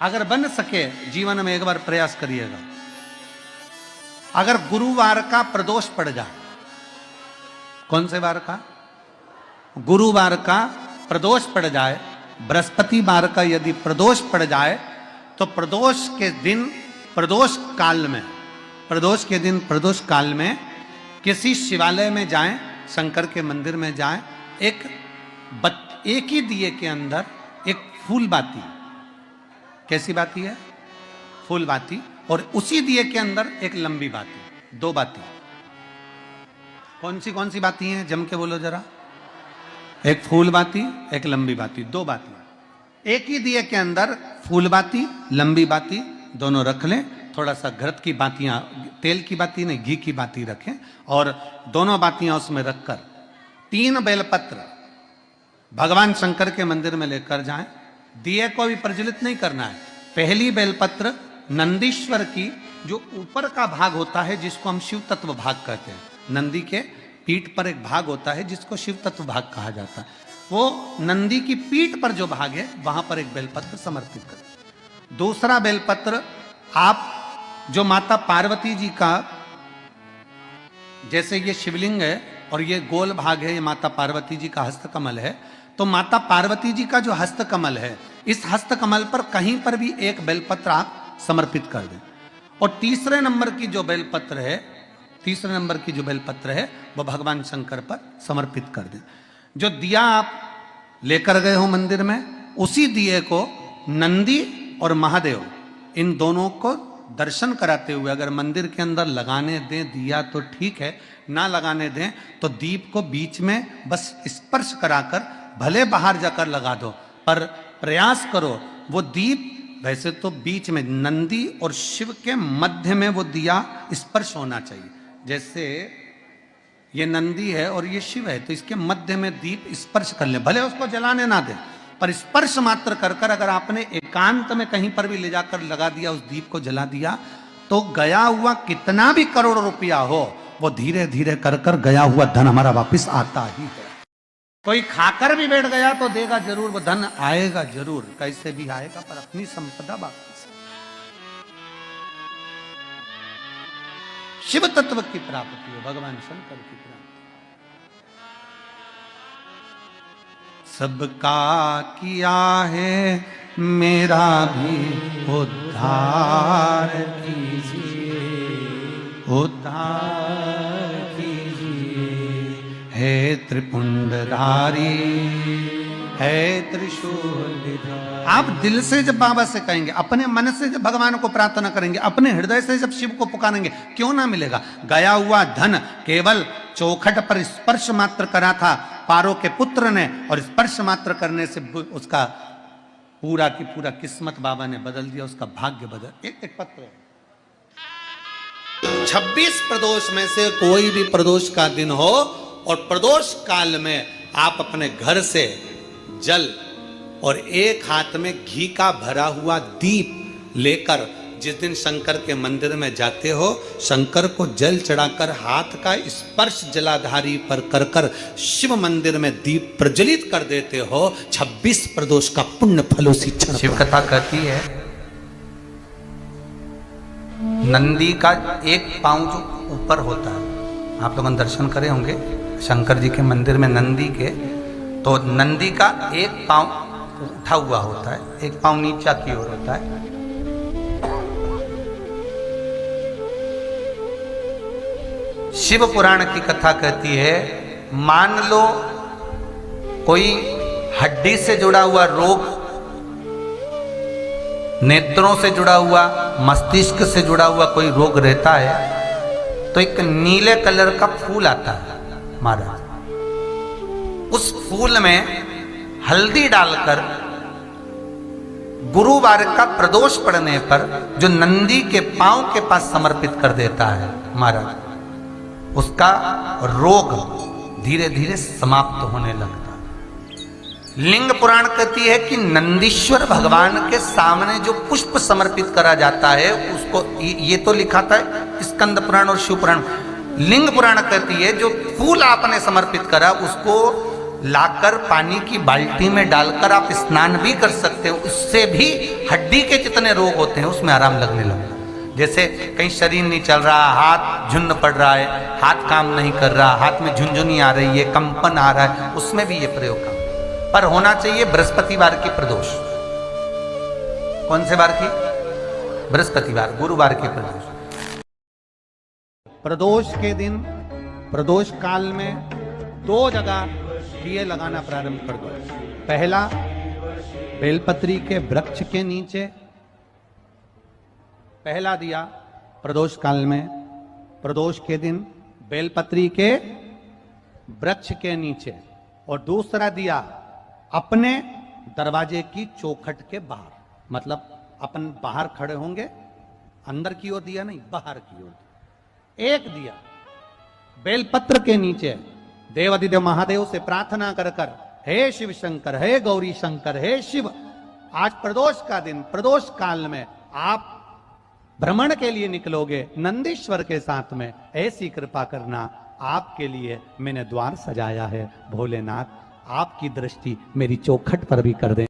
अगर बन सके जीवन में एक बार प्रयास करिएगा। अगर गुरुवार का प्रदोष पड़ जाए, कौन से वार का? गुरुवार का प्रदोष पड़ जाए, बृहस्पतिवार का यदि प्रदोष पड़ जाए तो प्रदोष के दिन, प्रदोष काल में, प्रदोष के दिन, प्रदोष काल में किसी शिवालय में जाएं, शंकर के मंदिर में जाएं, एक ही दिए के अंदर एक फूल बाती, कैसी बाती है? फूल बाती, और उसी दिए के अंदर एक लंबी बाती, दो बाती। कौन सी बाती हैं? जम के बोलो जरा। एक फूल बाती, एक लंबी बाती, दो बाती। एक ही दिए के अंदर फूल बाती, लंबी बाती दोनों रख लें। थोड़ा सा घृत की बातियां, तेल की बाती नहीं, घी की बाती रखें, और दोनों बातियां उसमें रखकर 3 बेलपत्र भगवान शंकर के मंदिर में लेकर जाएं। दिए को भी प्रज्वलित नहीं करना है। पहली बेलपत्र नंदीश्वर की, जो ऊपर का भाग होता है जिसको हम शिव तत्व भाग कहते हैं, नंदी के पीठ पर एक भाग होता है जिसको शिव तत्व भाग कहा जाता है, वो नंदी की पीठ पर जो भाग है वहां पर एक बेलपत्र समर्पित करें। दूसरा बेलपत्र आप जो माता पार्वती जी का, जैसे ये शिवलिंग है और ये गोल भाग है, ये माता पार्वती जी का हस्तकमल है, तो माता पार्वती जी का जो हस्तकमल है, इस हस्तकमल पर कहीं पर भी एक बेलपत्र आप समर्पित कर दें। और तीसरे नंबर की जो बेलपत्र है, तीसरे नंबर की जो बेलपत्र है वो भगवान शंकर पर समर्पित कर दें। जो दिया आप लेकर गए हो मंदिर में, उसी दिए को नंदी और महादेव इन दोनों को दर्शन कराते हुए अगर मंदिर के अंदर लगाने दें दिया तो ठीक है, ना लगाने दें तो दीप को बीच में बस स्पर्श कराकर भले बाहर जाकर लगा दो, पर प्रयास करो वो दीप, वैसे तो बीच में नंदी और शिव के मध्य में वो दिया स्पर्श होना चाहिए। जैसे ये नंदी है और ये शिव है, तो इसके मध्य में दीप स्पर्श कर ले, भले उसको जलाने ना दे, पर स्पर्श मात्र कर कर अगर आपने एकांत में कहीं पर भी ले जाकर लगा दिया, उस दीप को जला दिया, तो गया हुआ कितना भी करोड़ रुपया हो, वो धीरे धीरे कर कर गया हुआ धन हमारा वापस आता ही है। कोई खाकर भी बैठ गया तो देगा जरूर, वो धन आएगा जरूर, कैसे भी आएगा, पर अपनी संपदा वापस। शिव तत्व की प्राप्ति हो, भगवान शंकर की प्राप्ति। सबका किया है मेरा भी उद्धार कीजिए, उद्धार कीजिए, है त्रिपुंडधारी, है त्रिशूलधारी। आप दिल से जब बाबा से कहेंगे, अपने मन से जब भगवान को प्रार्थना करेंगे, अपने हृदय से जब शिव को पुकारेंगे, क्यों ना मिलेगा। गया हुआ धन केवल चौखट पर स्पर्श मात्र करा था पारो के पुत्र ने, और स्पर्श मात्र करने से उसका पूरा की पूरा किस्मत बाबा ने बदल दिया, उसका भाग्य बदल। एक पत्र 26 प्रदोष में से कोई भी प्रदोष का दिन हो, और प्रदोष काल में आप अपने घर से जल और एक हाथ में घी का भरा हुआ दीप लेकर जिस दिन शंकर के मंदिर में जाते हो, शंकर को जल चढ़ाकर हाथ का स्पर्श जलाधारी पर कर कर शिव मंदिर में दीप प्रज्वलित कर देते हो, 26 प्रदोष का पुण्य फल उसी क्षण। शिव कथा कहती है नंदी का एक पांव जो ऊपर होता है, आप लोगों ने दर्शन करे होंगे शंकर जी के मंदिर में नंदी के, तो नंदी का एक पांव उठा हुआ होता है, एक पांव नीचा की ओर होता है। शिव पुराण की कथा कहती है, मान लो कोई हड्डी से जुड़ा हुआ रोग, नेत्रों से जुड़ा हुआ, मस्तिष्क से जुड़ा हुआ कोई रोग रहता है, तो एक नीले कलर का फूल आता है महाराज, उस फूल में हल्दी डालकर गुरुवार का प्रदोष पड़ने पर जो नंदी के पांव के पास समर्पित कर देता है महाराज, उसका रोग धीरे धीरे समाप्त होने लगता है। लिंग पुराण कहती है कि नंदीश्वर भगवान के सामने जो पुष्प समर्पित करा जाता है उसको, ये तो लिखा था स्कंद पुराण और शिव पुराण। लिंग पुराण कहती है जो फूल आपने समर्पित करा उसको लाकर पानी की बाल्टी में डालकर आप स्नान भी कर सकते सकते हो, उससे भी हड्डी के जितने रोग होते हैं उसमें आराम लगने लगा। जैसे कहीं शरीर नहीं चल रहा, हाथ झुन्न पड़ रहा है, हाथ काम नहीं कर रहा, हाथ में झुनझुनी आ रही है, कंपन आ रहा है, उसमें भी ये प्रयोग काम। पर होना चाहिए बृहस्पतिवार की प्रदोष। कौन से वार की? बृहस्पतिवार, गुरुवार की प्रदोष। प्रदोष के दिन, प्रदोष काल में 2 जगह दिए लगाना प्रारंभ कर दो। पहला, बेलपत्री के वृक्ष के नीचे पहला दिया प्रदोष काल में, प्रदोष के दिन बेलपत्री के वृक्ष के नीचे, और दूसरा दिया अपने दरवाजे की चौखट के बाहर। मतलब अपन बाहर खड़े होंगे, अंदर की ओर दिया नहीं, बाहर की ओर। एक दिया बेलपत्र के नीचे देवादिदेव महादेव से प्रार्थना कर कर, हे शिव शंकर, हे गौरी शंकर, हे शिव, आज प्रदोष का दिन, प्रदोष काल में आप भ्रमण के लिए निकलोगे नंदीश्वर के साथ में, ऐसी कृपा करना, आपके लिए मैंने द्वार सजाया है, भोलेनाथ आपकी दृष्टि मेरी चौखट पर भी कर दें।